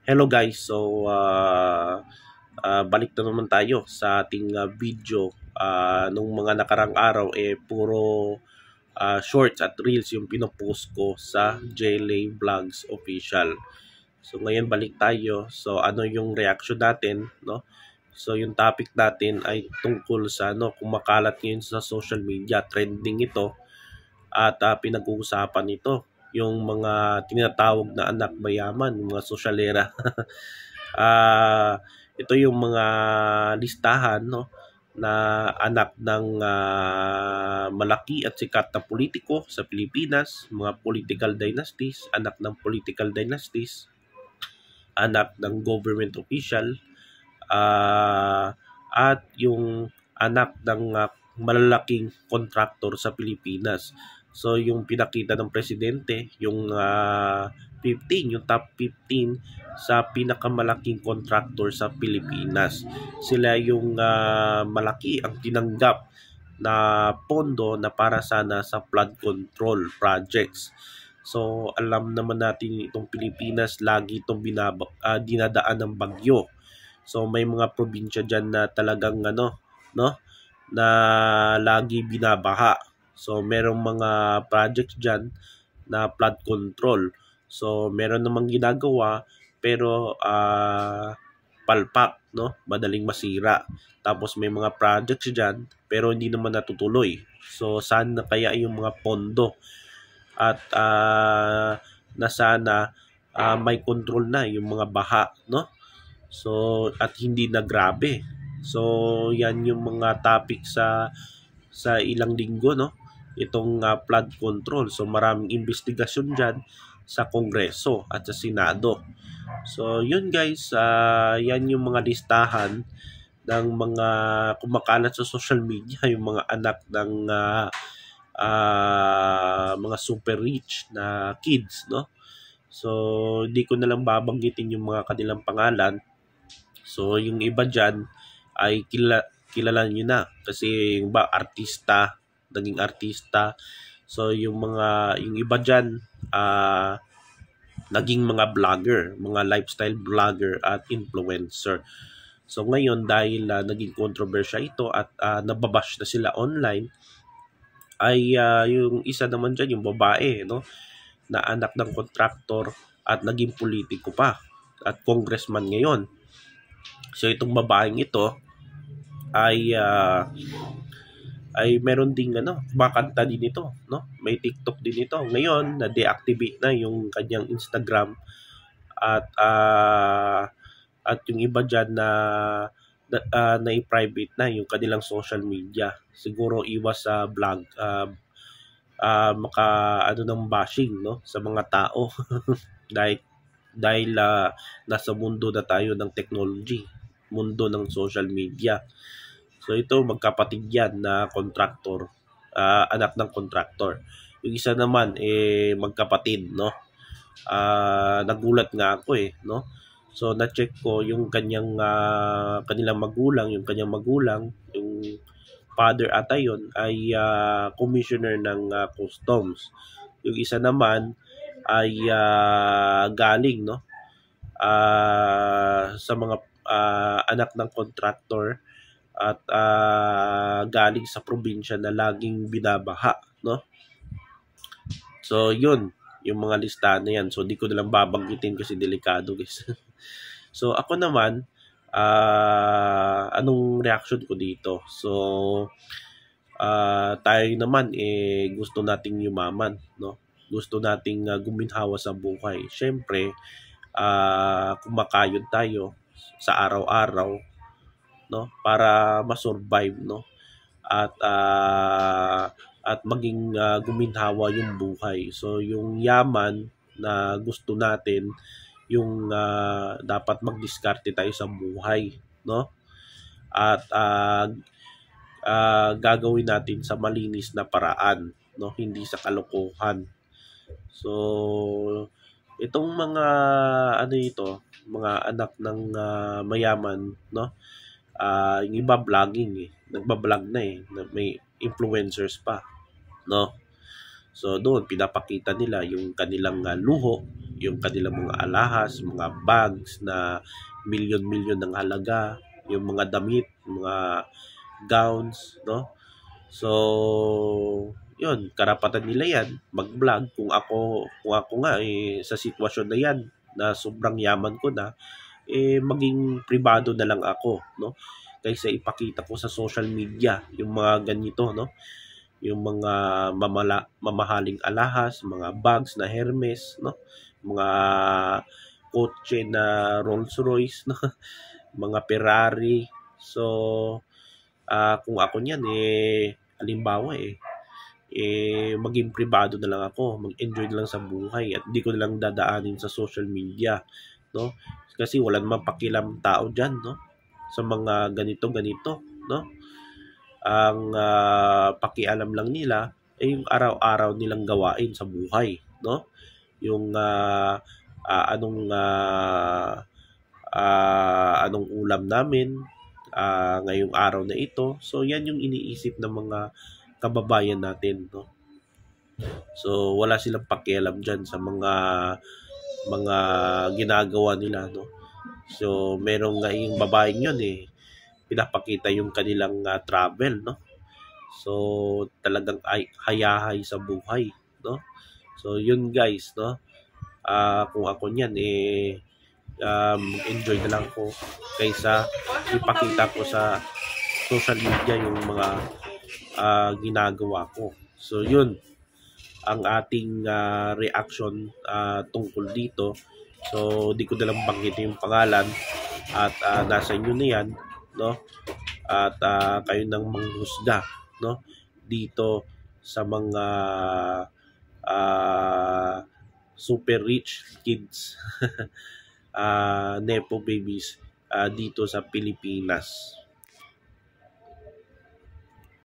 Hello guys, balik na naman tayo sa ating video. Nung mga nakarang araw puro shorts at reels yung pinopost ko sa JLA Vlogs Official. So ngayon balik tayo. So ano yung reaction natin, no? So yung topic natin ay tungkol sa kumakalat ngayon sa social media, trending ito at pinag-uusapan ito yung mga tinatawag na anak mayaman, yung mga sosyalera. Ito yung mga listahan na anak ng malaki at sikat na politiko sa Pilipinas, mga political dynasties, anak ng political dynasties, anak ng government official, at yung anak ng malalaking contractor sa Pilipinas. So yung pinakita ng presidente, yung 15, yung top 15 sa pinakamalaking contractor sa Pilipinas. Sila yung malaki ang tinanggap na pondo na para sana sa flood control projects. So alam naman natin itong Pilipinas, lagi itong dinadaan ng bagyo. So may mga probinsya diyan na talagang na lagi binabaha. So merong mga projects diyan na flood control. So meron namang ginagawa pero palpak, madaling masira. Tapos may mga projects diyan pero hindi naman natutuloy. So saan na kaya yung mga pondo at na sana may control na yung mga baha, So at hindi na grabe. So yan yung mga topic sa ilang linggo, itong flood control. So maraming investigasyon diyan sa Kongreso at sa Senado. So yun guys, yan yung mga listahan ng mga kumakalat sa social media, yung mga anak ng mga super rich na kids, So hindi ko na lang babanggitin yung mga kanilang pangalan. So yung iba diyan ay kilala niyo na kasi yung artista, naging artista. So yung iba diyan naging mga vlogger, mga lifestyle vlogger at influencer. So ngayon dahil naging kontrobersya ito at nababash na sila online, ay yung isa naman diyan yung babae, na anak ng kontraktor at naging politiko pa at congressman ngayon. So itong babaeng ito ay meron ding kumakanta din ito, May TikTok din ito. Ngayon na-deactivate na yung kanyang Instagram at yung iba diyan na i-private na yung kanilang social media. Siguro iwas sa vlog, ng bashing sa mga tao dahil nasa mundo na tayo ng technology, mundo ng social media. So ito magkapatid yan na contractor, anak ng contractor. Yung isa naman magkapatid, nagulat nga ako So na-check ko yung kanilang magulang, yung father ata yun ay commissioner ng customs. Yung isa naman ay galing sa mga anak ng contractor at galing sa probinsya na laging binabaha, So yun yung mga listahan na yan. So di ko na lang babanggitin kasi delikado guys. So ako naman, anong reaction ko dito? So tayo naman gusto nating yumaman, Gusto nating guminhawa sa buhay. Syempre, kumakayod tayo sa araw-araw, para ma-survive, at maging guminhawa yung buhay. So yung yaman na gusto natin, yung dapat magdiskarte tayo sa buhay, At gagawin natin sa malinis na paraan, hindi sa kalokohan. So itong mga mga anak ng mayaman, yung iba vlogging nagba-vlog na may influencers pa, So doon pinapakita nila yung kanilang luho, yung kanilang mga alahas, mga bags na milyon-milyon ng halaga, yung mga damit, mga gowns, no? So, yun, karapatan nila yan mag-vlog. Kung ako nga sa sitwasyon na yan na sobrang yaman ko na, maging pribado na lang ako, no? Kaysa ipakita ko sa social media yung mga ganito, no? Yung mga mamahaling alahas, mga bags na Hermes, no? Mga kotse na Rolls-Royce, no? Mga Ferrari. So, kung ako niyan, halimbawa, maging pribado na lang ako, mag-enjoy na lang sa buhay at hindi ko na lang dadaanin sa social media, no? Kasi wala namang pakialam tao diyan, no? Sa mga ganito, no? Ang pakialam lang nila ay yung araw-araw nilang gawain sa buhay, no? Yung anong ulam namin ngayong araw na ito. So yan yung iniisip ng mga kababayan natin, no? So wala silang pakialam diyan sa mga ginagawa nila, no? So merong nga yung babaeng yun pinapakita yung kanilang travel, no? So talagang hayahay sa buhay, no? So yun guys, no? Kung ako niyan enjoy na lang ko kaysa ipakita ko sa social media yung mga ginagawa ko. So yun ang ating reaction tungkol dito. So di ko na lang banggitin yung pangalan at nasa inyo na yan, no? At kayo nang manghusga, no? Dito sa mga super rich kids nepo babies dito sa Pilipinas.